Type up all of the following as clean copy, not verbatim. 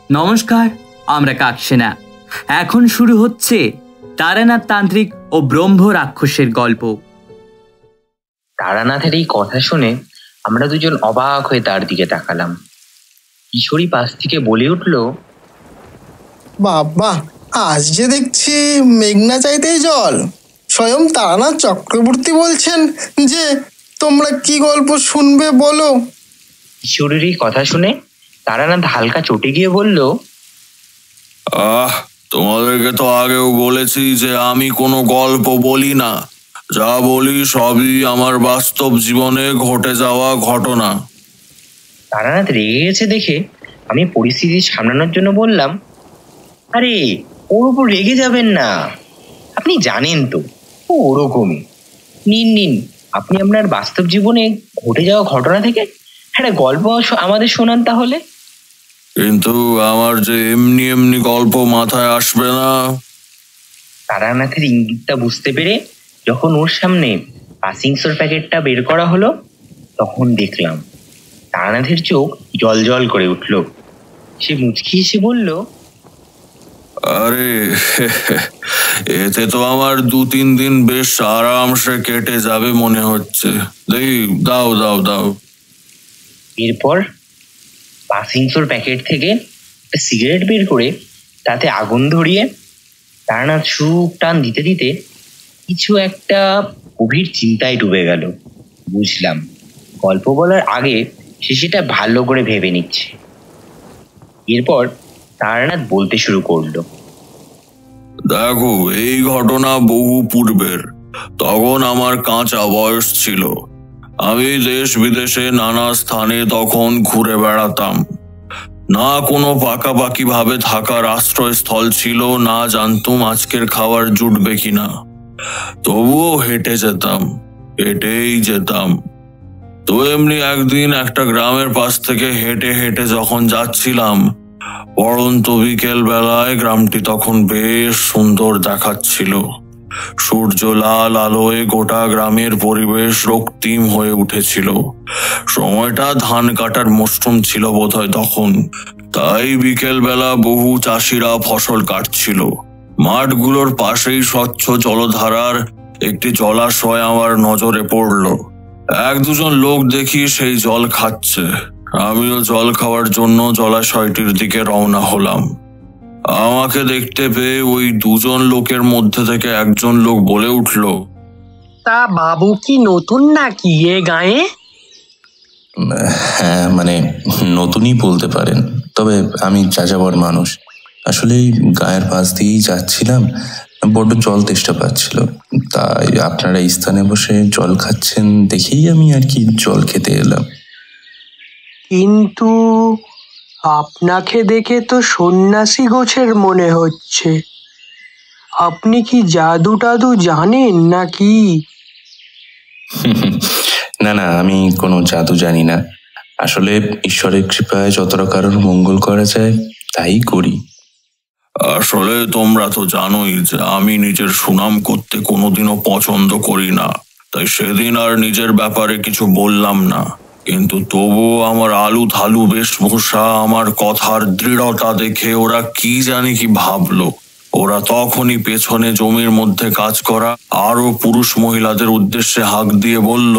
নমস্কার, আমরা কাকসেনা। এখন শুরু হচ্ছে তারানাথ তান্ত্রিক ও ব্রহ্ম রাক্ষসের গল্প। তারানাথের এই কথা শুনে আমরা দুজন অবাক হয়ে তার দিকে তাকালাম। কিশোরী পাশ থেকে বলে উঠল, বাবা, আজ যে দেখছি মেঘনা চাইতেই জল। স্বয়ং তারানাথ চক্রবর্তী বলছেন যে তোমরা কি গল্প শুনবে বলো। কিশোরীর এই কথা শুনে তারানাথ হালকা চটে গিয়ে বলল, তোমাদেরকে তো আগেও বলেছি যে আমি কোনো গল্প বলি না। যা বলি সবই আমার বাস্তব জীবনে ঘটে যাওয়া ঘটনা। তারানাথ রেগে গেছে দেখে আমি পরিস্থিতি সামলানোর জন্য বললাম, আরে ওর উপর রেগে যাবেন না, আপনি জানেন তো ও ওরকমই। নিন আপনি আপনার বাস্তব জীবনে ঘটে যাওয়া ঘটনা থেকে একটা গল্প আমাদের শোনান তাহলে। কিন্তু আমার যে এমনি এমনি গল্প মাথায় আসবে না। তারানাথের ইঙ্গিতটা বুঝতে পেরে যখন ওর সামনে পাসিংসোর প্যাকেটটা বের করা হলো, তখন দেখলাম তারানাথের চোখ জল জল করে উঠল। সে মুচকি এসে বলল, আরে এতে তো আমার 2-3 দিন বেশ আরামসে কেটে যাবে মনে হচ্ছে। দাও দাও দাও। এরপর পাসিংসোর প্যাকেট থেকে একটা সিগারেট বের করে তাতে আগুন ধরিয়ে তারানাথ সুখ টান দিতে দিতে কিছু একটা গভীর চিন্তায় ডুবে গেল। বুঝলাম গল্প বলার আগে সে সেটা ভালো করে ভেবে নিচ্ছে। এরপর তারানাথ বলতে শুরু করলো, দেখো, এই ঘটনা বহু পূর্বের। তখন আমার কাঁচা বয়স ছিল। আমি দেশ বিদেশে নানা স্থানে তখন ঘুরে বেড়াতাম। না কোনো পাকাপাকি ভাবে থাকার আশ্রয়স্থল ছিল, না জানতুম আজকের খাবার জুটবে কিনা। তবুও হেঁটেই যেতাম। তো এমনি একদিন একটা গ্রামের পাশ থেকে হেঁটে হেঁটে যখন যাচ্ছিলাম, পড়ন্ত বিকেল বেলায় গ্রামটি তখন বেশ সুন্দর দেখাচ্ছিল। সূর্য লাল আলোয় গোটা গ্রামের পরিবেশ রক্তিম হয়ে উঠেছিল। সময়টা ধান কাটার মরশুম ছিল বোধহয় তখন। তাই বিকেল বেলা বহু চাষিরা ফসল কাটছিল। মাঠগুলোর পাশেই স্বচ্ছ জলধারার একটি জলাশয় আমার নজরে পড়ল। 1-2 লোক দেখি সেই জল খাচ্ছে। আমিও জল খাওয়ার জন্য জলাশয়টির দিকে রওনা হলাম। আমাকে দেখতে পেয়ে ওই 2 লোকের মধ্যে থেকে একজন লোক বলে উঠল, তা বাবু কি নতুন নাকি এ গায়ে? হ্যাঁ, মানে নতুনই বলতে পারেন। তবে আমি যাযাবর মানুষ। আসলে গায়ের পাশ দিয়েই যাচ্ছিলাম, বড্ড জল তেষ্টা পাচ্ছিল। তাই আপনারা এই স্থানে বসে জল খাচ্ছেন দেখেই আমি আর কি জল খেতে এলাম। কিন্তু আপনাকে দেখে তো সন্ন্যাসী গোছের মনে হচ্ছে। আপনি কি জাদু টাদু জানেন নাকি? না, আমি কোনো জাদু জানি না। আসলে ঈশ্বরের কৃপায় যতটা কারোর মঙ্গল করা যায় তাই করি। আসলে তোমরা তো জানোই যে আমি নিজের সুনাম করতে কোনোদিনও পছন্দ করি না। তাই সেদিন আর নিজের ব্যাপারে কিছু বললাম না। কিন্তু তবুও আমার আলু থালু বেশভূষা, আমার কথার দৃঢ়তা দেখে ওরা কি জানি কি ভাবলো। ওরা তখনই পেছনে জমির মধ্যে কাজ করা আরো পুরুষ মহিলাদের উদ্দেশ্যে হাঁক দিয়ে বলল,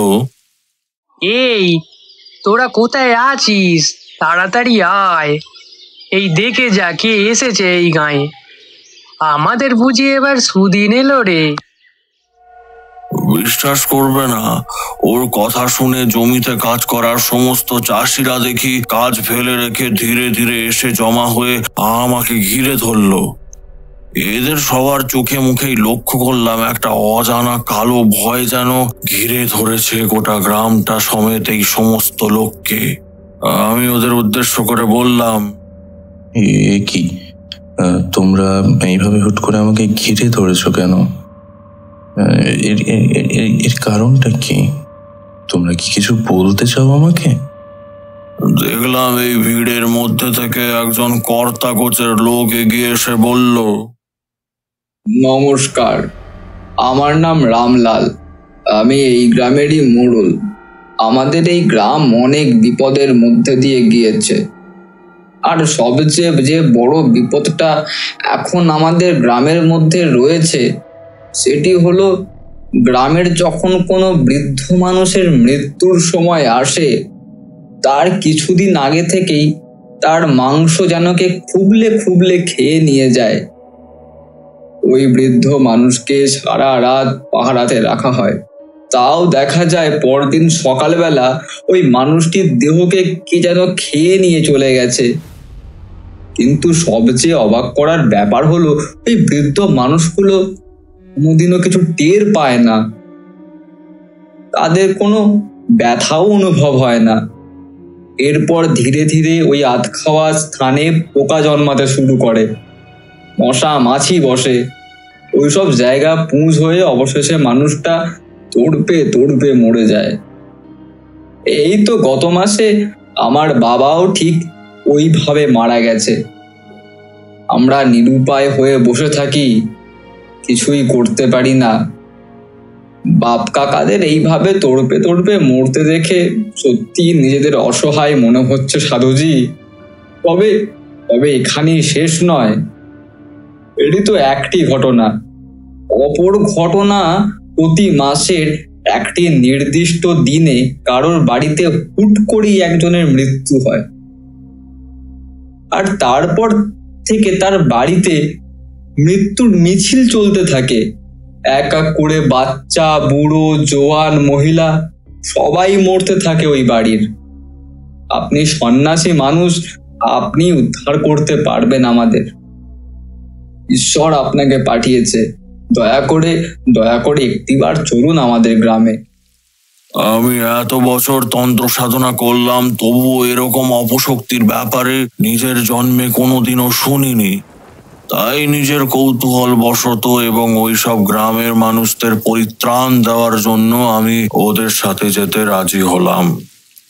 এই তোরা কোথায় আছিস? তাড়াতাড়ি আয়, এই দেখে যা কে এসেছে এই গায়ে। আমাদের বুঝি এবার সুদিন এলো রে। বিশ্বাস করবে না, ওর কথা শুনে জমিতে কাজ করার সমস্ত চাষিরা দেখি কাজ ফেলে রেখে ধীরে ধীরে এসে জমা হয়ে আমাকে ঘিরে ধরলো। এদের সবার চোখে মুখেই লক্ষ্য করলাম একটা অজানা কালো ভয় যেন ঘিরে ধরেছে গোটা গ্রামটা সমেত এই সমস্ত লোককে। আমি ওদের উদ্দেশ্য করে বললাম, এ কি, তোমরা এইভাবে হুট করে আমাকে ঘিরে ধরেছ কেন? এর কারণটা কি? তোমরা কি কিছু বলতে চাও আমাকে? দেখলাম এই ভিড়ের মধ্যে থেকে একজন কর্তা গোছের লোক এগিয়ে এসে বলল, নমস্কার, আমার নাম রামলাল। আমি এই গ্রামেরই মোড়ল। আমাদের এই গ্রাম অনেক বিপদের মধ্যে দিয়ে গিয়েছে। আর সবচেয়ে যে বড় বিপদটা এখন আমাদের গ্রামের মধ্যে রয়েছে সেটি হলো, গ্রামের যখন কোনো বৃদ্ধ মানুষের মৃত্যুর সময় আসে তার কিছুদিন আগে থেকেই তার মাংস যেনকে খুবলে খুবলে খেয়ে নিয়ে যায়। ওই বৃদ্ধ মানুষকে সারা রাত পাহারাতে রাখা হয়, তাও দেখা যায় পরদিন সকালবেলা ওই মানুষটির দেহকে কে যেন খেয়ে নিয়ে চলে গেছে। কিন্তু সবচেয়ে অবাক করার ব্যাপার হলো, এই বৃদ্ধ মানুষগুলো কোনোদিনও কিছু টের পায় না, তাদের কোনো ব্যথাও অনুভব হয় না। এরপর ধীরে ধীরে ওই আধ খাওয়া স্থানে পোকা জন্মাতে শুরু করে, মশা মাছি বসে, ওইসব জায়গা পুঁজ হয়ে অবশেষে মানুষটা তড়পে তড়পে মরে যায়। এই তো গত মাসে আমার বাবাও ঠিক ওইভাবে মারা গেছে। আমরা নিরুপায় হয়ে বসে থাকি, কিছুই করতে পারি না। বাপ কাকাদের এইভাবে তড়পে তড়পে মরতে দেখে সত্যি নিজেদের অসহায় মনে হচ্ছে সাধুজি। তবে তবে এখানেই শেষ নয়, এটি তো একটি ঘটনা। অপর ঘটনা, প্রতি মাসের একটি নির্দিষ্ট দিনে কারোর বাড়িতে হুট করেই একজনের মৃত্যু হয়, আর তারপর থেকে তার বাড়িতে মৃত্যুর মিছিল চলতে থাকে। এক এক করে বাচ্চা, বুড়ো, জোয়ান, মহিলা সবাই মরতে থাকে ওই বাড়ির। আপনি সন্ন্যাসী মানুষ, আপনি উদ্ধার করতে পারবেন আমাদের। ঈশ্বর আপনাকে পাঠিয়েছে, দয়া করে একটিবার চলুন আমাদের গ্রামে। আমি এত বছর তন্ত্র সাধনা করলাম, তবুও এরকম অপশক্তির ব্যাপারে নিজের জন্মে কোনোদিনও শুনিনি। তাই নিজের কৌতূহল বশত এবং ওইসব গ্রামের মানুষদের পরিত্রাণ দেওয়ার জন্য আমি ওদের সাথে যেতে রাজি হলাম।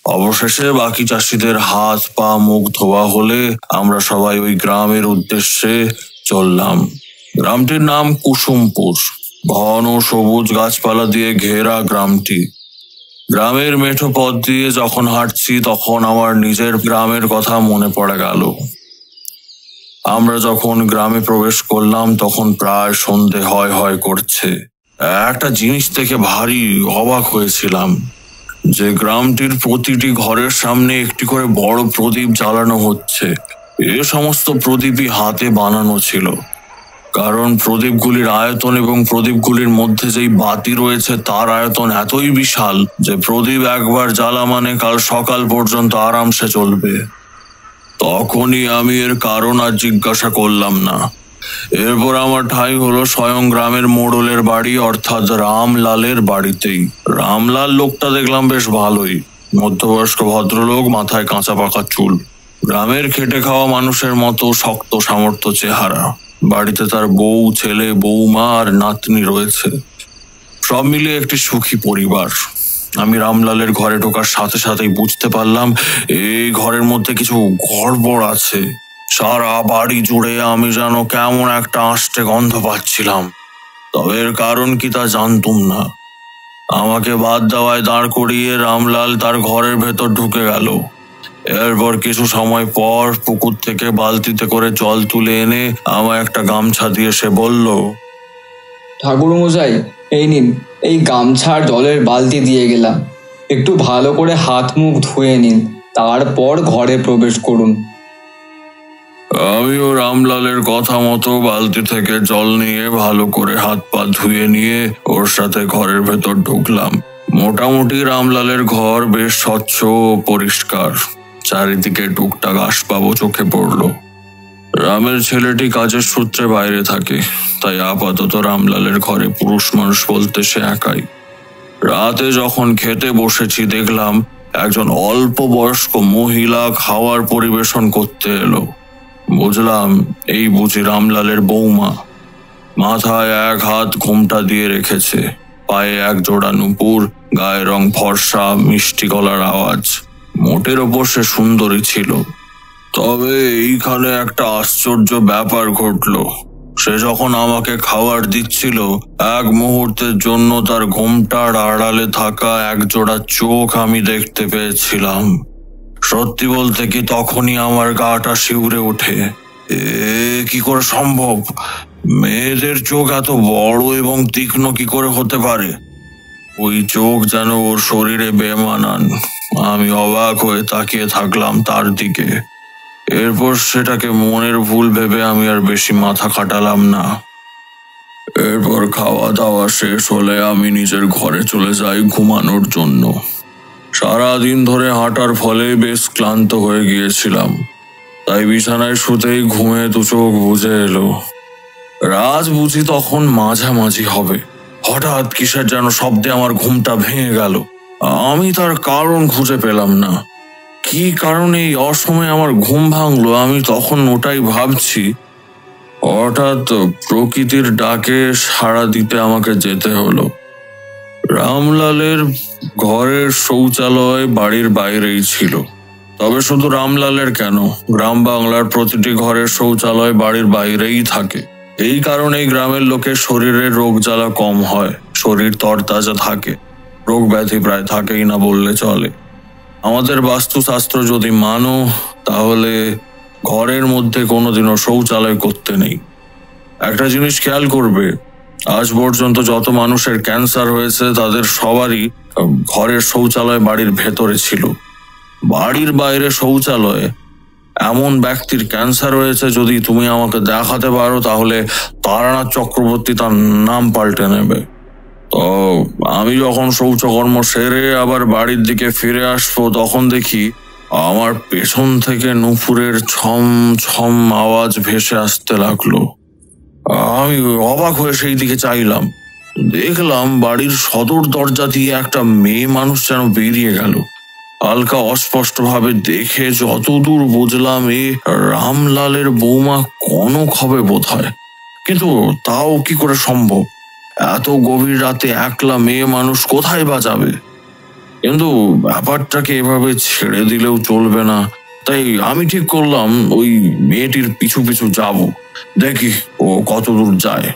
অবশেষে বাকি চাষিদের হাত পা মুখ ধোয়া হলে আমরা সবাই ওই গ্রামের উদ্দেশ্যে চললাম। গ্রামটির নাম কুসুমপুর। ঘন সবুজ গাছপালা দিয়ে ঘেরা গ্রামটি। গ্রামের মেঠো পথ দিয়ে যখন হাঁটছি তখন আমার নিজের গ্রামের কথা মনে পড়ে গেল। আমরা যখন গ্রামে প্রবেশ করলাম তখন প্রায় সন্ধে হয় হয় করছে। একটা জিনিস থেকে ভারী অবাক হয়েছিলাম, যে গ্রামটির প্রতিটি ঘরের সামনে একটি করে বড় প্রদীপ জ্বালানো হচ্ছে। এ সমস্ত প্রদীপই হাতে বানানো ছিল, কারণ প্রদীপগুলির আয়তন এবং প্রদীপগুলির মধ্যে যেই বাতি রয়েছে তার আয়তন এতই বিশাল যে প্রদীপ একবার জ্বালা মানে কাল সকাল পর্যন্ত আরামসে চলবে। তখনই আমি এর কারণ আর জিজ্ঞাসা করলাম না। এরপর আমার ঠাঁই হলো স্বয়ং গ্রামের মোড়লের বাড়ি, অর্থাৎ রামলালের বাড়িতেই। রামলাল লোকটা দেখলাম বেশ ভালোই, মধ্যবয়স্ক ভদ্রলোক, মাথায় কাঁচা পাকা চুল, গ্রামের খেটে খাওয়া মানুষের মতো শক্ত সামর্থ্য চেহারা। বাড়িতে তার বউ, ছেলে, বৌমা আর নাতনি রয়েছে। সব মিলিয়ে একটি সুখী পরিবার। আমি রামলালের ঘরে ঢোকার সাথে সাথেই বুঝতে পারলাম এই ঘরের মধ্যে কিছু গড়বড় আছে। সারা বাড়ি জুড়ে আমি যেন কেমন একটা আষ্টে গন্ধ পাচ্ছিলাম, তবে এর কারণ কি তা জানতুম না। আমাকে বাদ দেওয়ায় দাঁড় করিয়ে রামলাল তার ঘরের ভেতর ঢুকে গেল। এরপর কিছু সময় পর পুকুর থেকে বালতিতে করে জল তুলে এনে আমায় একটা গামছা দিয়ে সে বলল, ঠাকুর মশাই, এই নিন, এই গামছার জলের বালতি দিয়ে গেলাম, একটু ভালো করে হাত মুখ ধুয়ে নিন, তারপর ঘরে প্রবেশ করুন। আমিও রামলালের কথা মতো বালতি থেকে জল নিয়ে ভালো করে হাত পা ধুয়ে নিয়ে ওর সাথে ঘরের ভেতর ঢুকলাম। মোটামুটি রামলালের ঘর বেশ স্বচ্ছ ও পরিষ্কার। চারিদিকে টুকটাক আসবাবও চোখে পড়ল। রামের ছেলেটি কাজের সূত্রে বাইরে থাকে, তাই আপাতত রামলালের ঘরে পুরুষ মানুষ বলতে সে একাই। রাতে যখন খেতে বসেছি দেখলাম একজন অল্প বয়স্ক মহিলা খাওয়ার পরিবেশন করতে এলো। বুঝলাম এই বুঝি রামলালের বৌমা। মাথায় এক হাত ঘোমটা দিয়ে রেখেছে, পায়ে এক জোড়া নুপুর, গায়ের রং ফর্সা, মিষ্টি গলার আওয়াজ। মোটের ওপর সে সুন্দরী ছিল। তবে এইখানে একটা আশ্চর্য ব্যাপার ঘটলো। সে যখন আমাকে খাবার দিচ্ছিল এক মুহূর্তের জন্য তার ঘোমটার আড়ালে থাকা এক জোড়া চোখ আমি দেখতে পেয়েছিলাম। সত্যি বলতে কি তখনই আমার গাটা শিউরে ওঠে। কি করে সম্ভব? মেয়েদের চোখ এত বড় এবং তীক্ষ্ণ কি করে হতে পারে? ওই চোখ যেন ওর শরীরে বেমানান। আমি অবাক হয়ে তাকিয়ে থাকলাম তার দিকে। এরপর সেটাকে মনের ভুল ভেবে আমি আর বেশি মাথা খাটালাম না। এরপর খাওয়া দাওয়া শেষ হলে আমি নিজের ঘরে চলে যাই ঘুমানোর জন্য। সারাদিন ধরে হাঁটার ফলে বেশ ক্লান্ত হয়ে গিয়েছিলাম, তাই বিছানায় শুতেই ঘুমে দু চোখ বুজে এলো। রাত বুঝি তখন মাঝামাঝি হবে। হঠাৎ কিসের যেন শব্দে আমার ঘুমটা ভেঙে গেল। আমি তার কারণ খুঁজে পেলাম না। কি কারণে এই অসময়ে আমার ঘুম ভাঙলো আমি তখন ওটাই ভাবছি। হঠাৎ প্রকৃতির ডাকে সাড়া দিতে আমাকে যেতে হলো। রামলালের ঘরের শৌচালয় বাড়ির বাইরেই ছিল। তবে শুধু রামলালের কেন, গ্রাম বাংলার প্রতিটি ঘরের শৌচালয় বাড়ির বাইরেই থাকে। এই কারণেই গ্রামের লোকের শরীরের রোগ জ্বালা কম হয়, শরীর তরতাজা থাকে, রোগ ব্যাধি প্রায় থাকেই না বললে চলে। আমাদের বাস্তুশাস্ত্র যদি মানো তাহলে ঘরের মধ্যে কোনোদিনও শৌচালয় করতে নেই। একটা জিনিস খেয়াল করবে, আজ পর্যন্ত যত মানুষের ক্যান্সার হয়েছে তাদের সবারই ঘরের শৌচালয় বাড়ির ভেতরে ছিল। বাড়ির বাইরে শৌচালয়ে এমন ব্যক্তির ক্যান্সার হয়েছে যদি তুমি আমাকে দেখাতে পারো তাহলে তারানাথ চক্রবর্তী তার নাম পাল্টে নেবে। তো আমি যখন শৌচকর্ম সেরে আবার বাড়ির দিকে ফিরে আসবো তখন দেখি আমার পেছন থেকে নুপুরের ছম ছম আওয়াজ ভেসে আসতে লাগলো। আমি অবাক হয়ে সেই দিকে চাইলাম। দেখলাম বাড়ির সদর দরজা দিয়ে একটা মেয়ে মানুষ যেন বেরিয়ে গেল। হালকা অস্পষ্ট ভাবে দেখে যতদূর বুঝলাম এ রামলালের বৌমা কনক হবে বোধ হয়, কিন্তু তাও কি করে সম্ভব? এত গভীর রাতে একলা মেয়ে মানুষ কোথায় বা যাবে? কিন্তু ব্যাপারটাকে এভাবে ছেড়ে দিলেও চলবে না, তাই আমি ঠিক করলাম ওই মেয়েটির পিছু পিছু যাব, দেখি ও কত দূর যায়।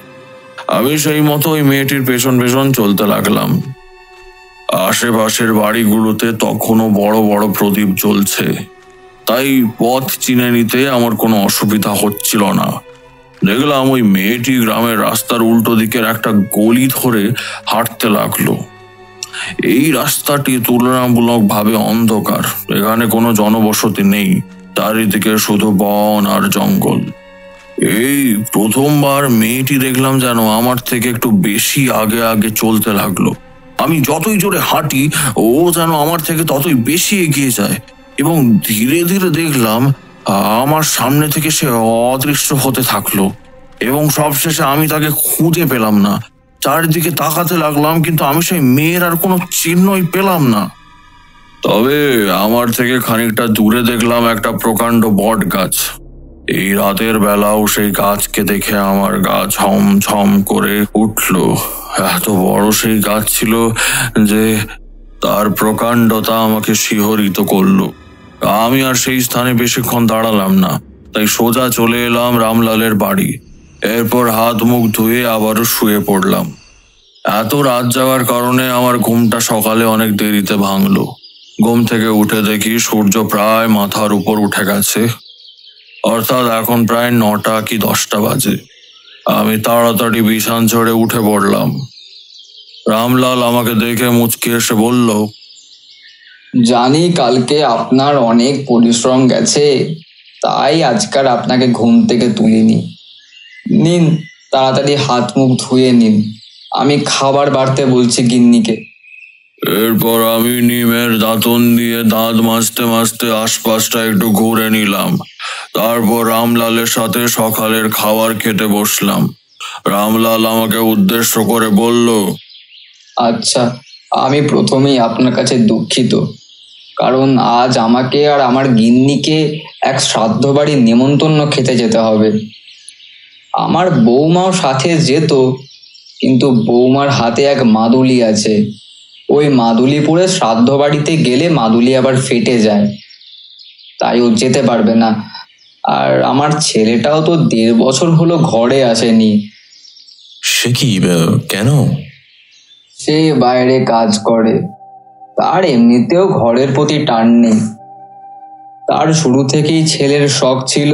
আমি সেই মতো ওই মেয়েটির পেছন পেছন চলতে লাগলাম। আশেপাশের বাড়িগুলোতে তখনও বড় বড় প্রদীপ জ্বলছে, তাই পথ চিনে নিতে আমার কোনো অসুবিধা হচ্ছিল না। দেখলাম ওই মেয়েটি গ্রামের রাস্তার উল্টো দিকের একটা গলি ধরে হাঁটতে লাগলো। এই রাস্তাটি তুলনামূলকভাবে অন্ধকার, এখানে কোনো জনবসতি নেই, চারিদিকে শুধু বন আর জঙ্গল। এই প্রথমবার মেয়েটি দেখলাম যেন আমার থেকে একটু বেশি আগে আগে চলতে লাগলো। আমি যতই জোরে হাঁটি ও যেন আমার থেকে ততই বেশি এগিয়ে যায়, এবং ধীরে ধীরে দেখলাম আমার সামনে থেকে সে অদৃশ্য হতে থাকলো, এবং সবশেষে আমি তাকে খুঁজে পেলাম না। চারিদিকে তাকাতে লাগলাম, কিন্তু আমি সেই মেয়ের আর কোনো চিহ্নই পেলাম না। তবে আমার থেকে খানিকটা দূরে দেখলাম একটা প্রকাণ্ড বট গাছ। এই রাতের বেলাও সেই গাছকে দেখে আমার গা ছম ছম করে উঠল। এত বড় সেই গাছ ছিল যে তার প্রকাণ্ডতা আমাকে শিহরিত করলো। আমি আর সেই স্থানে বেশিক্ষণ দাঁড়ালাম না, তাই সোজা চলে এলাম রামলালের বাড়ি। এরপর হাত মুখ ধুয়ে আবারও শুয়ে পড়লাম। এত রাত যাওয়ার কারণে আমার ঘুমটা সকালে অনেক দেরিতে ভাঙলো। ঘুম থেকে উঠে দেখি সূর্য প্রায় মাথার উপর উঠে গেছে, অর্থাৎ এখন প্রায় 9টা কি 10টা বাজে। আমি তাড়াতাড়ি বিছান ছেড়ে উঠে পড়লাম। রামলাল আমাকে দেখে মুচকি এসে বলল, জানি কালকে আপনার অনেক পরিশ্রম গেছে, তাই আজকাল আপনাকে ঘুম থেকে তুলিনি। নিন, তাড়াতাড়ি হাত মুখ ধুয়ে নিন, আমি খাবার বাড়তে বলছি গিন্নিকে। এরপর আমি নিমের দাঁতন দিয়ে দাঁত মাজতে মাজতে আশপাশটা একটু ঘুরে নিলাম। তারপর রামলালের সাথে সকালের খাবার খেতে বসলাম। রামলাল আমাকে উদ্দেশ্য করে বলল, আচ্ছা, আমি প্রথমেই আপনার কাছে দুঃখিত, কারণ আজ আমাকে আর আমার গিন্নিকে এক শ্রাদ্ধ বাড়ির নেমন্তন্ন খেতে যেতে হবে। আমার বৌমাও সাথে যেত, কিন্তু বৌমার হাতে এক মাদুলি আছে। ওই মাদুলি পরে শ্রাদ্ধ বাড়িতে গেলে মাদুলি আবার ফেটে যায়, তাই ও যেতে পারবে না। আর আমার ছেলেটাও তো 1.5 বছর হলো ঘরে আসেনি। সে কি, কেন? সে বাইরে কাজ করে, তার এমনিতেও ঘরের প্রতি টান নেই। তার শুরু থেকেই ছেলের শখ ছিল,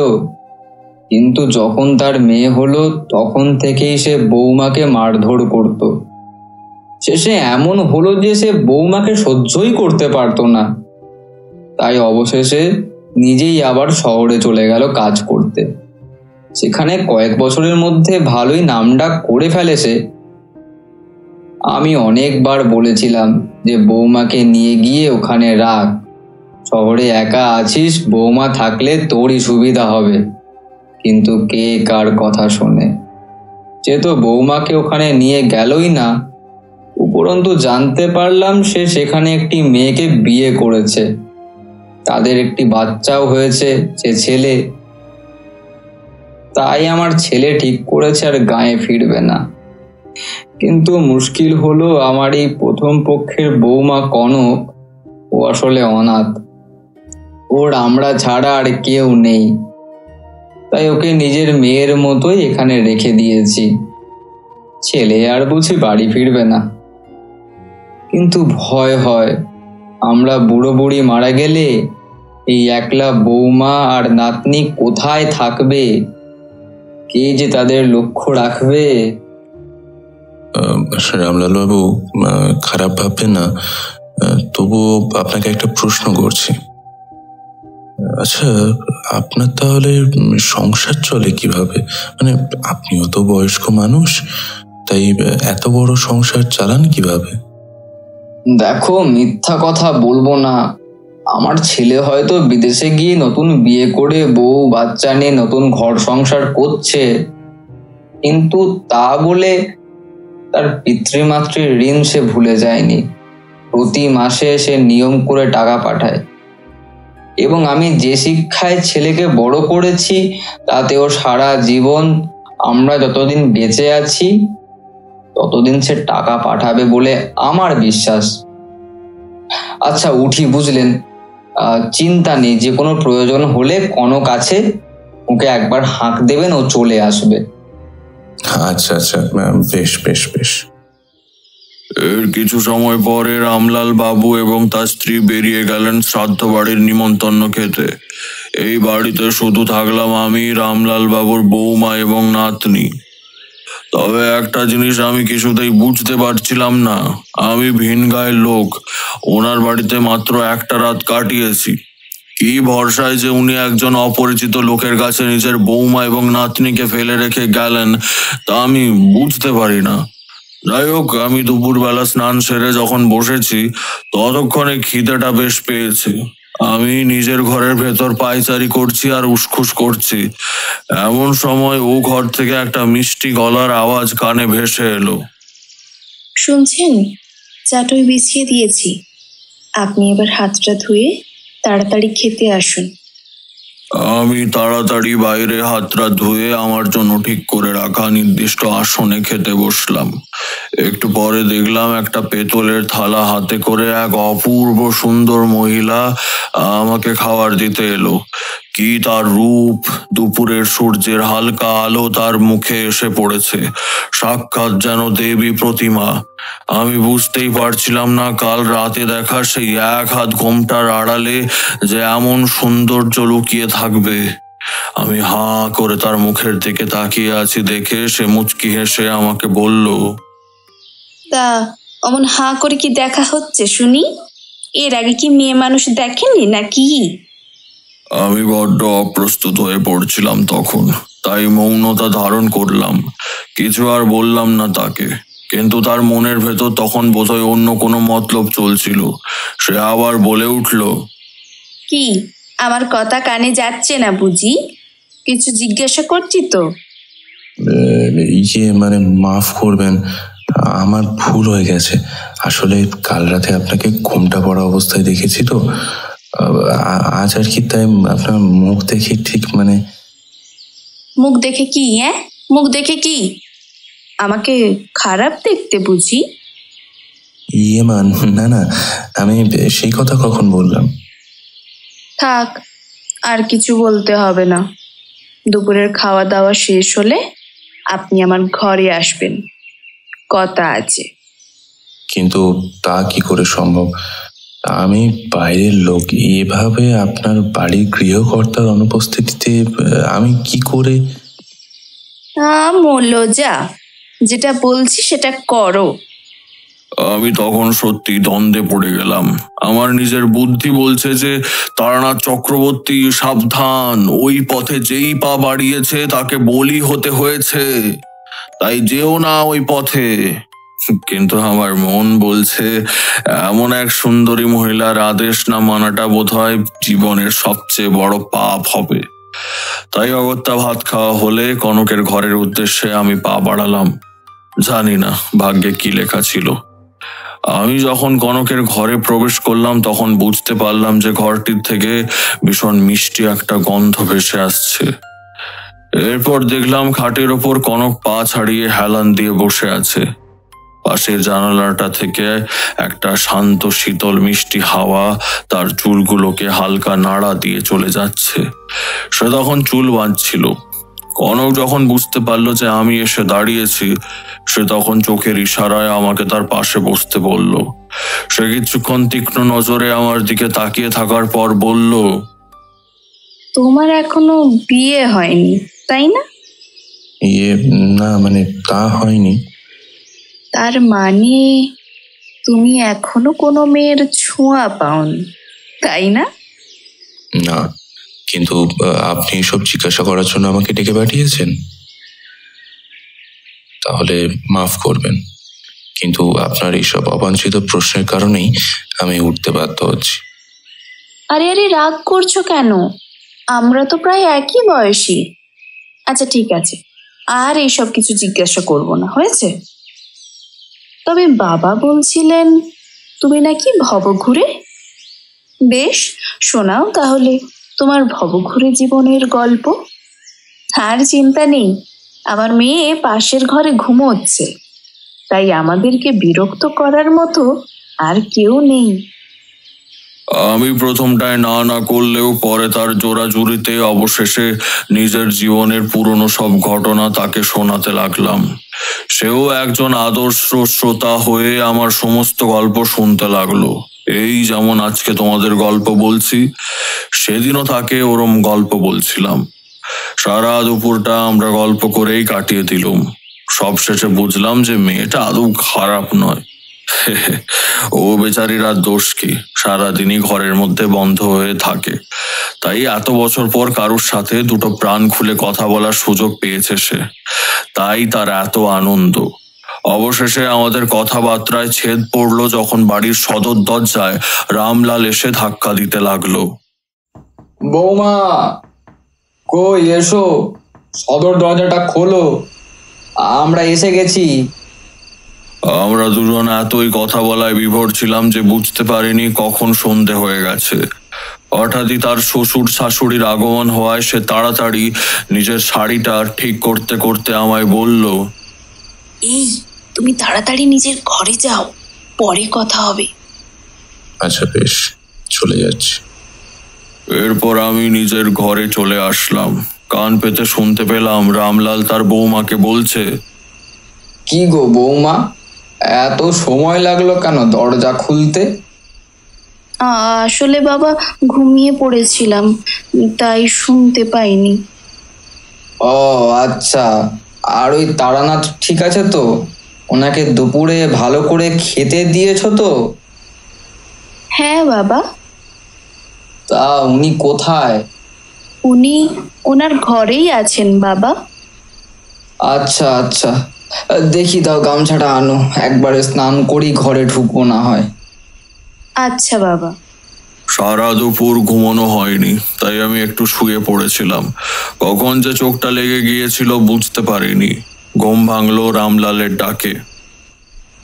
কিন্তু যখন তার মেয়ে হলো তখন থেকেই সে বৌমাকে মারধর করত। শেষে এমন হলো যে সে বৌমাকে সহ্যই করতে পারতো না। তাই অবশেষে নিজেই আবার শহরে চলে গেল কাজ করতে। সেখানে কয়েক বছরের মধ্যে ভালোই নামডাক করে ফেলেছে। আমি অনেকবার বলেছিলাম যে বৌমাকে নিয়ে গিয়ে ওখানে রাখ, শহরে একা আছিস, বৌমা থাকলে তোরই সুবিধা হবে। কিন্তু কে কার কথা শোনে? সে তো বৌমাকে ওখানে নিয়ে গেলই না, উপরন্তু জানতে পারলাম সে সেখানে একটি মেয়েকে বিয়ে করেছে, তাদের একটি বাচ্চাও হয়েছে, সে ছেলে। তাই আমার ছেলে ঠিক করেছে আর গাঁয়ে ফিরবে না। কিন্তু মুশকিল হলো, আমার এই প্রথম পক্ষের বৌমা কনক, ও আসলে অনাথ। ওর আমরা ছাড়া আর কেউ নেই, তাই ওকে নিজের মেয়ের মতোই এখানে রেখে দিয়েছি। ছেলে আর বুঝি বাড়ি ফিরবে না। কিন্তু ভয় হয়, আমরা বুড়ো বুড়ি মারা গেলে এই একলা বৌমা আর নাতনি কোথায় থাকবে? কে যে তাদের লক্ষ্য রাখবে? রামলাল বাবু, খারাপ ভাববেন না, তবুও আপনাকে একটা প্রশ্ন করছি। আচ্ছা, আপনার তাহলে সংসার চলে কিভাবে? মানে আপনিও তো বয়স্ক মানুষ, তাই এত বড় সংসার চালান কিভাবে? দেখো, মিথ্যা কথা বলবো না, আমার ছেলে হয়তো বিদেশে গিয়ে নতুন বিয়ে করে বউ বাচ্চা নিয়ে নতুন ঘর সংসার করছে, কিন্তু তা বলে তার পিতৃমাতৃর ঋণ সে ভুলে যায়নি। প্রতি মাসে সে নিয়ম করে টাকা পাঠায়, এবং আমি যে শিক্ষায় ছেলেকে বড় করেছি তাতেও সারা জীবন, আমরা যতদিন বেঁচে আছি ততদিন সে টাকা পাঠাবে বলে আমার বিশ্বাস। আচ্ছা উঠি, বুঝলেন? চিন্তা নেই, যে কোনো প্রয়োজন হলে কনক আছে, ওকে একবার হাঁক দেবেন, ও চলে আসবে। আচ্ছা আচ্ছা, বেশ বেশ বেশ। এর কিছু সময় পরে রামলাল বাবু এবং তার স্ত্রী বেরিয়ে গেলেন শ্রাদ্ধ বাড়ির নিমন্ত্রণ খেতে। এই বাড়িতে শুধু থাকলাম আমি, রামলাল বাবুর বৌমা এবং নাতনি। তবে একটা জিনিস আমি কিছুতেই বুঝতে পারছিলাম না, আমি ভিন গায়ের লোক, ওনার বাড়িতে মাত্র একটা রাত কাটিয়েছি। কি ভরসায় যে উনি একজন অপরিচিত লোকের কাছে নিজের বৌমা এবং নাতনিকে ফেলে রেখে গেলেন তা আমি বুঝতে পারি না। যাই হোক, আমি দুপুরবেলা স্নান সেরে যখন বসেছি ততক্ষণে খিদেটা বেশ পেয়েছে। আমি নিজের ঘরের ভেতর পায়চারি করছি আর উসখুস করছি, এমন সময় ও ঘর থেকে একটা মিষ্টি গলার আওয়াজ কানে ভেসে এলো। শুনছেন? চাটুই বিছিয়ে দিয়েছি, আপনি এবার হাতটা ধুয়ে তাড়াতাড়ি খেতে আসুন। আমি তাড়াতাড়ি বাইরে হাতটা ধুয়ে আমার জন্য ঠিক করে রাখা নির্দিষ্ট আসনে খেতে বসলাম। একটু পরে দেখলাম একটা পেতলের থালা হাতে করে এক অপূর্ব সুন্দর মহিলা আমাকে খাবার দিতে এলো। কি তার রূপ! দুপুরের সূর্যের হালকা আলো তার মুখে এসে পড়েছে, সাক্ষাৎ যেন দেবী প্রতিমা। আমি বুঝতেই পারছিলাম না কাল রাতে দেখা সেই এক হাত ঘোমটার আড়ালে যে এমন সৌন্দর্য লুকিয়ে থাকবে। আমি হাঁ করে তার মুখের দিকে তাকিয়ে আছি দেখে সে মুচকি হেসে আমাকে বলল, তা অমন হাঁ করে কি দেখা হচ্ছে শুনি? এর আগে কি মেয়ে মানুষ দেখেননি নাকি? আমি বড্ড অপ্রস্তুত হয়ে পড়ছিলাম তখন, তাই মৌনতা ধারণ করলাম, কিছু আর বললাম না তাকে। কিন্তু তার মনের ভেতর তখন বোধহয় অন্য কোনো মতলব চলছিল। সে আবার বলে উঠল, কি আমার কথা কানে যাচ্ছে না বুঝি? কিছু জিজ্ঞাসা করছি তো। মানে মাফ করবেন, আমার ভুল হয়ে গেছে। আসলে কাল রাতে আপনাকে ঘুমটা পড়া অবস্থায় দেখেছি তো, আজ আর কি, তাই আপনার মুখ দেখে ঠিক মানে। মুখ দেখে কি? মুখ দেখে কি? আমাকে খারাপ দেখতে বুঝি? না না, আমি সেই কথা কখন বললাম? থাক, আর কিছু বলতে হবে না। দুপুরের খাওয়া দাওয়া শেষ হলে আপনি আমার ঘরে আসবেন, কথা আছে। কিন্তু তা কি করে সম্ভব? আমি বাইরের লোক, এভাবে আপনার বাড়ির গৃহকর্তার অনুপস্থিতিতে আমি কি করে? মূল্য যা, যেটা বলছি সেটা করো। আমি তখন সত্যি দ্বন্দ্বে পড়ে গেলাম। আমার নিজের বুদ্ধি বলছে যে তারানাথ চক্রবর্তী সাবধান, ওই পথে যেই পা বাড়িয়েছে তাকে বলি হতে হয়েছে, তাই যেও না ওই পথে। কিন্তু আমার মন বলছে এমন এক সুন্দরী মহিলার আদেশ না মানাটা বোধহয় জীবনের সবচেয়ে বড় পাপ হবে। তাই অগত্যা ভাত খাওয়া হলে কনকের ঘরের উদ্দেশ্যে আমি পা বাড়ালাম। জানি না ভাগ্যে কি লেখা ছিল। আমি যখন কনকের ঘরে প্রবেশ করলাম তখন বুঝতে পারলাম যে ঘরটির থেকে ভীষণ মিষ্টি একটা গন্ধ ভেসে আসছে। এরপর দেখলাম খাটের ওপর কনক পা ছাড়িয়ে হেলান দিয়ে বসে আছে। পাশের জানালাটা থেকে একটা শান্ত শীতল মিষ্টি হাওয়া তার চুলগুলোকে হালকা নাড়া দিয়ে চলে যাচ্ছে। সে তখন চুল বাঁধছিল। কনক যখন বুঝতে পারলো যে আমি এসে দাঁড়িয়েছি, সে তখন চোখের ইশারায় আমাকে তার পাশে বসতে বলল। সে কিছুক্ষণ তীক্ষ্ণ নজরে আমার দিকে তাকিয়ে থাকার পর বলল, তোমার এখনো বিয়ে হয়নি তাই না? না, মানে তা হয়নি। তার মানে তুমি এখনো কোনো মেয়ের ছোঁয়া পাওনি তাই না? না, কিন্তু আপনি এসব জিজ্ঞাসা করার জন্য আমাকে ডেকে পাঠিয়েছেন। তাহলে মাফ করবেন, কিন্তু আপনার এইসব অবাঞ্ছিত প্রশ্নের কারণেই আমি উঠতে বাধ্য হচ্ছি। আরে আরে, রাগ করছো কেন? আমরা তো প্রায় একই বয়সী। আচ্ছা ঠিক আছে, আর এইসব কিছু জিজ্ঞাসা করবো না, হয়েছে? তবে বাবা বলছিলেন তুমি নাকি ভবঘুরে। বেশ, শোনাও তাহলে তোমার ভবঘুরে জীবনের গল্প। আর চিন্তা নেই, আমার মেয়ে পাশের ঘরে ঘুমোচ্ছে, তাই আমাদেরকে বিরক্ত করার মতো আর কেউ নেই। আমি প্রথমটায় না না করলেও পরে তার জোড়াজুড়িতে অবশেষে নিজের জীবনের পুরনো সব ঘটনা তাকে শোনাতে লাগলাম। সেও একজন আদর্শ শ্রোতা হয়ে আমার সমস্ত গল্প শুনতে লাগলো। এই যেমন আজকে তোমাদের গল্প বলছি, সেদিনও তাকে ওরম গল্প বলছিলাম। সারা দুপুরটা আমরা গল্প করেই কাটিয়ে দিলুম। সবশেষে বুঝলাম যে মেয়েটা আদৌ খারাপ নয়। ও বেচারির আর দোষ কি, সারাদিনই ঘরের মধ্যে বন্ধ হয়ে থাকে। তাই এত বছর পর কারুর সাথে দুটো প্রাণ খুলে কথা বলার সুযোগ পেয়েছে সে, তাই তার এত আনন্দ। অবশেষে আমাদের কথাবার্তায় ছেদ পড়লো যখন বাড়ির সদর দরজায় রামলাল এসে ধাক্কা দিতে লাগলো। বৌমা, কই এসো, সদর দরজাটা খোলো, আমরা এসে গেছি। আমরা দুজন এতই কথা বলায় বিভোর ছিলাম যে বুঝতে পারিনি কখন সন্ধে হয়ে গেছে। হঠাৎই তার শ্বশুর শাশুড়ির আগমন হওয়ায় সে তাড়াতাড়ি নিজের শাড়িটা ঠিক করতে করতে আমায় বলল, এই তুমি তাড়াতাড়ি নিজের ঘরে যাও, পরে কথা হবে। আচ্ছা বেশ, চলে যাচ্ছি। এরপর আমি নিজের ঘরে চলে আসলাম। কান পেতে শুনতে পেলাম রামলাল তার বৌমাকে বলছে, কি গো বৌমা, এত সময় লাগলো কেন দরজা খুলতে? আসলে বাবা ঘুমিয়ে পড়েছিলাম, তাই শুনতে পাইনি। ও আচ্ছা, আর ওই তারানাথ ঠিক আছে তো? ওনাকে দুপুরে ভালো করে খেতে দিয়েছো তো? হ্যাঁ বাবা। তা উনি কোথায়? উনি ওনার ঘরেই আছেন বাবা। আচ্ছা আচ্ছা, দেখি দাও গামছাটা আনো, একবারে স্নান করি ঘরে ঢুকবো না হয়। আচ্ছা বাবা। সারা দুপুর ঘুমানো হয়নি, তাই আমি একটু শুয়ে পড়েছিলাম। কখন যে চোখটা লেগে গিয়েছিল বুঝতে পারিনি। ঘুম ভাঙলো রামলালের ডাকে।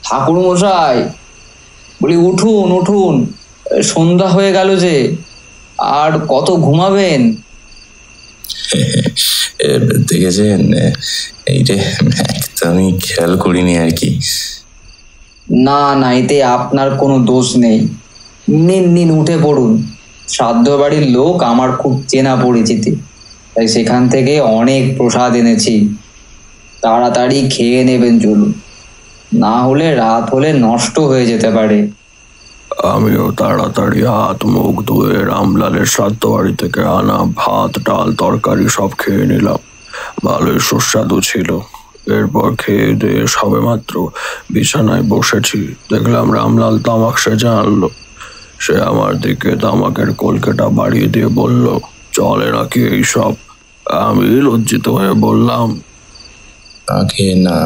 ঠাকুর মশাই, বলি উঠুন উঠুন, সন্ধ্যা হয়ে গেল যে, আর কত ঘুমাবেন? দেখেছেন, এইটা একদমই খেয়াল করিনি আর কি। না না, এতে আপনার কোনো দোষ নেই। নিন নিন, উঠে পড়ুন। শ্রাদ্ধ বাড়ির লোক আমার খুব চেনা পরিচিতি, তাই সেখান থেকে অনেক প্রসাদ এনেছি। তাড়াতাড়ি খেয়ে নেবেন চলুন, না হলে রাত হলে নষ্ট হয়ে যেতে পারে। আমিও তাড়াতাড়ি হাত মুখ ধুয়ে রামলালের শ্রাদ্ধ বাড়ি থেকে আনা ভাত ডাল তরকারি সব খেয়ে নিলাম। ভালোই সুস্বাদু ছিল। এরপর খেয়ে দিয়ে সবে মাত্র বিছানায় বসেছি, দেখলাম রামলাল তামাক সেজে আনলো। সে আমার দিকে তামাকের কলকেটা বাড়িয়ে দিয়ে বলল, চলে নাকি এইসব? আমি লজ্জিত হয়ে বললাম, আগে না,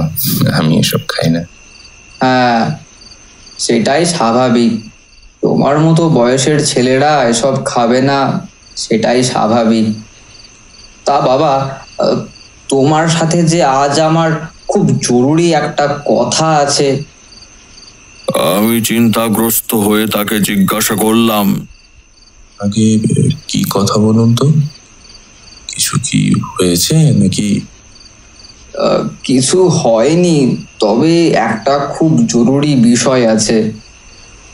আমি এসব খাই না। হ্যাঁ, সেটাই স্বাভাবিক। তোমার মতো বয়সের ছেলেরা এসব খাবে না, সেটাই স্বাভাবিক। তা বাবা, তোমার সাথে যে আজ আমার খুব জরুরি একটা কথা আছে। আমি চিন্তাগ্রস্ত হয়ে তাকে জিজ্ঞাসা করলাম, আগে কি কথা বলুন তো? কিছু কি হয়েছে নাকি? কিছু হয়নি, তবে একটা খুব জরুরি বিষয় আছে।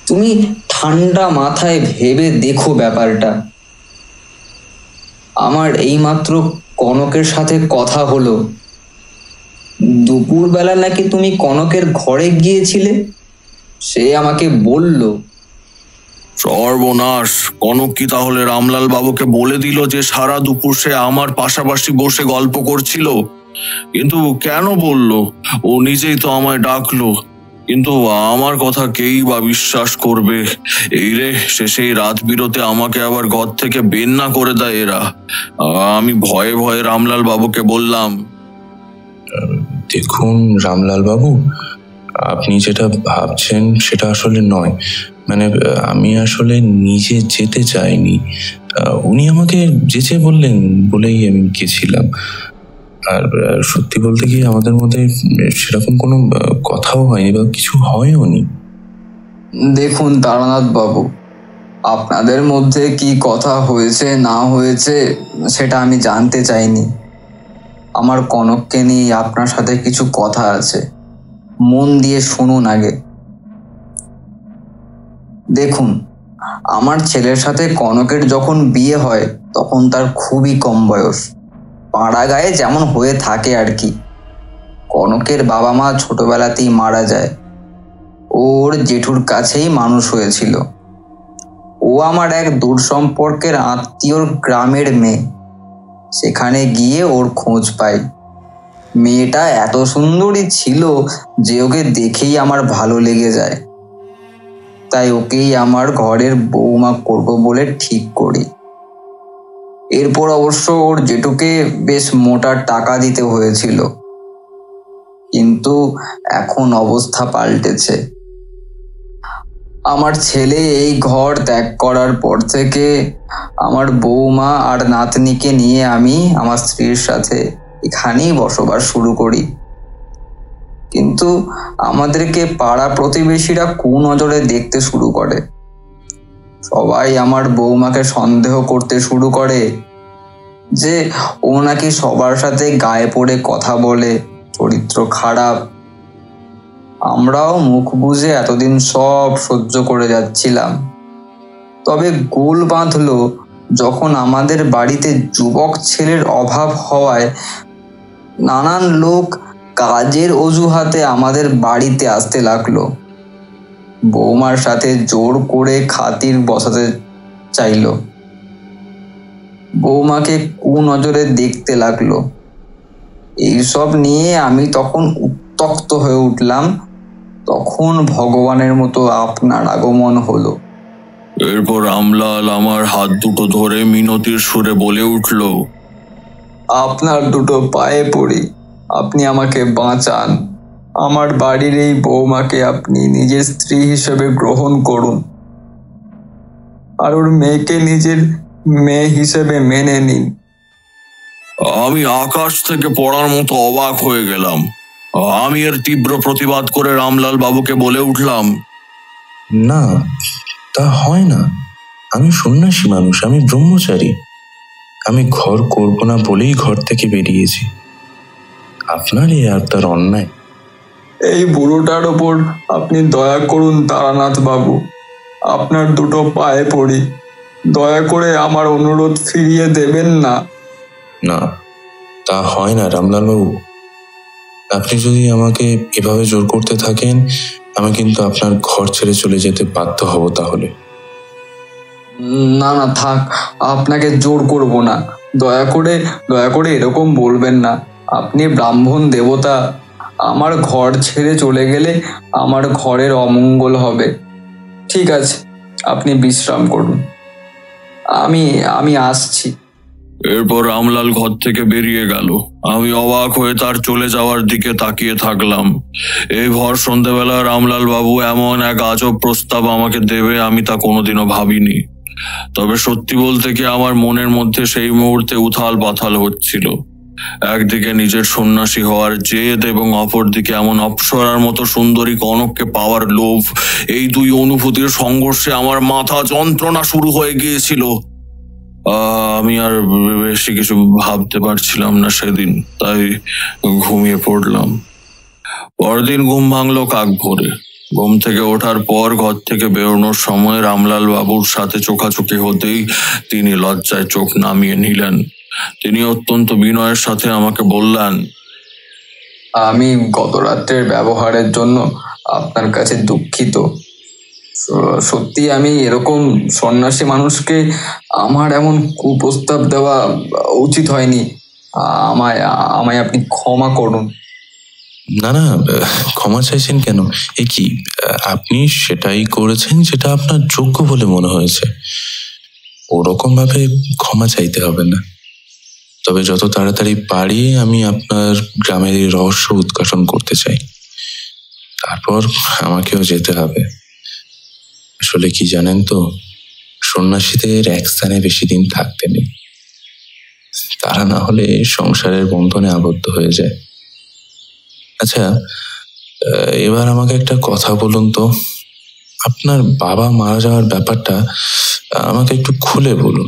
তুমি ঠান্ডা মাথায় ভেবে দেখো ব্যাপারটা। আমার এইমাত্র কনকের সাথে কথা হলো। দুপুরবেলা নাকি তুমি কনকের ঘরে গিয়েছিলে, সে আমাকে বলল। সর্বনাশ! কনক কি তাহলে রামলাল বাবুকে বলে দিল যে সারা দুপুর সে আমার পাশাপাশি বসে গল্প করছিল? কিন্তু কেন বলল? ও নিজেই তো আমায় ডাকলো, কিন্তু আমার কথা কেই বা বিশ্বাস করবে? এই রে, সেই রাত বিরতে আমাকে আবার ঘর থেকে বের না করে দেয় এরা। আমি ভয়ে ভয়ে রামলাল বাবুকে বললাম, দেখুন রামলাল বাবু, আপনি যেটা ভাবছেন সেটা আসলে নয়। মানে আমি আসলে নিজে যেতে চাইনি, উনি আমাকে যেতে বললেন বলেই আমি গেছিলাম। আর সত্যি বলতে কি, আমাদের মধ্যে সেরকম কোনো কথাও হয়নি বা কিছু হয়ও নি। দেখুন তারানাথ বাবু, আপনাদের মধ্যে কি কথা হয়েছে না হয়েছে সেটা আমি জানতে চাইনি। আমার কনককে নিয়ে আপনার সাথে কিছু কথা আছে, মন দিয়ে শুনুন আগে। দেখুন, আমার ছেলের সাথে কনকের যখন বিয়ে হয় তখন তার খুবই কম বয়স, পাড়া গায়ে যেমন হয়ে থাকে আর কি। কনকের বাবা মা ছোটবেলাতেই মারা যায়। ওর জেঠুর কাছেই মানুষ হয়েছিল। ও আমার এক দূর সম্পর্কের আত্মীয়র গ্রামের মেয়ে। সেখানে গিয়ে ওর খোঁজ পাই। মেয়েটা এত সুন্দরী ছিল যে ওকে দেখেই আমার ভালো লেগে যায়। তাই ওকেই আমার ঘরের বৌমা করব বলে ঠিক করি। এরপর অবশ্য ওর জেঠুকে বেশ মোটা টাকা দিতে হয়েছিল, কিন্তু এখন অবস্থা পাল্টেছে। আমার ছেলে এই ঘর ত্যাগ করার পর থেকে আমার বৌমা আর নাতনিকে নিয়ে আমি আমার স্ত্রীর সাথে এখানেই বসবাস শুরু করি। কিন্তু আমাদেরকে পাড়া প্রতিবেশীরা কুনজরে দেখতে শুরু করে। সবাই আমার বৌমাকে সন্দেহ করতে শুরু করে যে ও নাকি সবার সাথে গায়ে পড়ে কথা বলে, চরিত্র খারাপ। আমরাও মুখ বুজে এতদিন সব সহ্য করে যাচ্ছিলাম। তবে গোল বাঁধলো যখন আমাদের বাড়িতে যুবক ছেলের অভাব হওয়ায় নানান লোক কাজের অজুহাতে আমাদের বাড়িতে আসতে লাগলো। বৌমার সাথে জোর করে খাতির বসাতে চাইলো, বৌমাকে কুনজরে দেখতে লাগলো। এইসব নিয়ে আমি তখন উত্তক্ত হয়ে উঠলাম। তখন ভগবানের মতো আপনার আগমন হলো। এরপর রামলাল আমার হাত দুটো ধরে মিনতির সুরে বলে উঠল, আপনার দুটো পায়ে পড়ি, আপনি আমাকে বাঁচান। আমার বাড়ির এই বৌমাকে আপনি নিজের স্ত্রী হিসেবে গ্রহণ করুন, আর ওর মেয়েকে নিজের মেয়ে হিসেবে মেনে নিন। আমি আকাশ থেকে পড়ার মতো অবাক হয়ে গেলাম। আমি এর তীব্র প্রতিবাদ করে রামলাল বাবুকে বলে উঠলাম, না, তা হয় না। আমি সন্ন্যাসী মানুষ, আমি ব্রহ্মচারী। আমি ঘর করব না বলেই ঘর থেকে বেরিয়েছি। আপনার এই আর তার অন্যায়। এই বুড়োটার ওপর আপনি দয়া করুন তারানাথ বাবু, আপনার দুটো পায়ে পড়ি, দয়া করে আমার অনুরোধ ফিরিয়ে দেবেন না। না, তা হয় না রামলাল বাবু। আপনি যদি আমাকে এভাবে জোর করতে থাকেন, আমি কিন্তু আপনার ঘর ছেড়ে চলে যেতে বাধ্য হব তাহলে। না না থাক, আপনাকে জোর করব না। দয়া করে এরকম বলবেন না। আপনি ব্রাহ্মণ দেবতা, আমার ঘর ছেড়ে চলে গেলে আমার ঘরের অমঙ্গল হবে। ঠিক আছে, আপনি বিশ্রাম করুন, আমি আসছি। এরপর রামলাল ঘর থেকে বেরিয়ে গেল। আমি অবাক হয়ে তার চলে যাওয়ার দিকে তাকিয়ে থাকলাম। এই ভর সন্ধ্যাবেলা রামলাল বাবু এমন এক আজব প্রস্তাব আমাকে দেবে আমি তা কোনোদিনও ভাবিনি। তবে সত্যি বলতে কি আমার মনের মধ্যে সেই মুহূর্তে উথাল পাথাল হচ্ছিল। একদিকে নিজের সন্ন্যাসী হওয়ার জেদ এবং অপরদিকে এমন অপ্সরার মতো সুন্দরী কনককে পাওয়ার লোভ, এই দুই অনুভূতির সংঘর্ষে আমার মাথা যন্ত্রণা শুরু হয়ে গিয়েছিল। আমি আর বেশি কিছু ভাবতে পারছিলাম না সেদিন, তাই ঘুমিয়ে পড়লাম। পরদিন ঘুম ভাঙলো কাক ভোরে। ঘুম থেকে ওঠার পর ঘর থেকে বেরোনোর সময় রামলাল বাবুর সাথে চোখাচোখি হতেই তিনি লজ্জায় চোখ নামিয়ে নিলেন। তিনি অত্যন্ত বিনয়ের সাথে আমাকে বললেন, আমি গত রাত্রের ব্যবহারের জন্য আপনার কাছে দুঃখিত। সত্যি আমি এরকম সন্ন্যাসী মানুষকে আমার এমন কুপ্রস্তাব দেওয়া উচিত হয়নি। আমায় আপনি ক্ষমা করুন। না না, ক্ষমা চাইছেন কেন? এ কি, আপনি সেটাই করেছেন যেটা আপনার যোগ্য বলে মনে হয়েছে। ওরকম ভাবে ক্ষমা চাইতে হবে না। তবে যত তাড়াতাড়ি পারি আমি আপনার গ্রামের এই রহস্য উদ্ঘাটন করতে চাই। তারপর আমাকেও যেতে হবে। আসলে কি জানেন তো, সন্ন্যাসীদের এক স্থানে বেশি দিন থাকতে নেই। তারা না হলে সংসারের বন্ধনে আবদ্ধ হয়ে যায়। আচ্ছা, এবার আমাকে একটা কথা বলুন তো, আপনার বাবা মারা যাওয়ার ব্যাপারটা আমাকে একটু খুলে বলুন।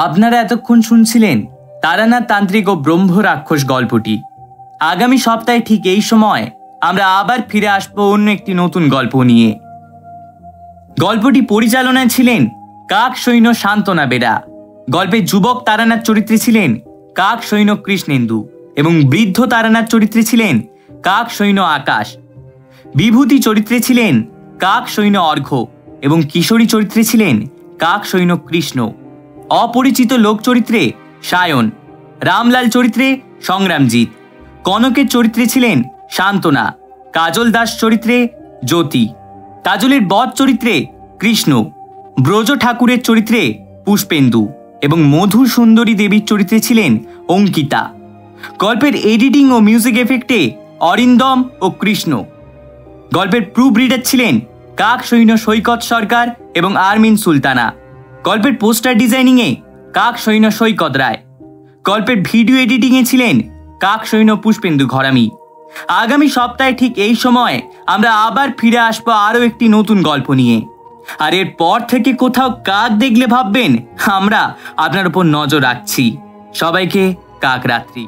আপনারা এতক্ষণ শুনছিলেন তারানাথ তান্ত্রিক ও ব্রহ্ম রাক্ষস গল্পটি। আগামী সপ্তাহে ঠিক এই সময় আমরা আবার ফিরে আসবো অন্য একটি নতুন গল্প নিয়ে। গল্পটি পরিচালনায় ছিলেন কাক সৈন্য শান্তনা বেরা। গল্পের যুবক তারানাথ চরিত্রে ছিলেন কাক সৈন্য কৃষ্ণেন্দু এবং বৃদ্ধ তারানাথ চরিত্রে ছিলেন কাক সৈন্য আকাশ। বিভূতি চরিত্রে ছিলেন কাক সৈন্য অর্ঘ্য এবং কিশোরী চরিত্রে ছিলেন কাক সৈন্য কৃষ্ণ। অপরিচিত লোক চরিত্রে সায়ন। রামলাল চরিত্রে সংগ্রামজিৎ। কনকের চরিত্রে ছিলেন শান্তনা। কাজল দাস চরিত্রে জ্যোতি। কাজলের বধ চরিত্রে কৃষ্ণ। ব্রজ ঠাকুরের চরিত্রে পুষ্পেন্দু এবং মধু সুন্দরী দেবীর চরিত্রে ছিলেন অঙ্কিতা। গল্পের এডিটিং ও মিউজিক এফেক্টে অরিন্দম ও কৃষ্ণ। গল্পের প্রুফ রিডার ছিলেন কাক সৈন্য সৈকত সরকার এবং আরমিন সুলতানা। গল্পের পোস্টার ডিজাইনিংয়ে কাক সৈন্য সৈকত রায়। গল্পের ভিডিও এডিটিংয়ে ছিলেন কাক সৈন্য পুষ্পেন্দু ঘরামি। আগামী সপ্তাহে ঠিক এই সময় আমরা আবার ফিরে আসবো আরও একটি নতুন গল্প নিয়ে। আর এরপর থেকে কোথাও কাক দেখলে ভাববেন আমরা আপনার উপর নজর রাখছি। সবাইকে কাক রাত্রি।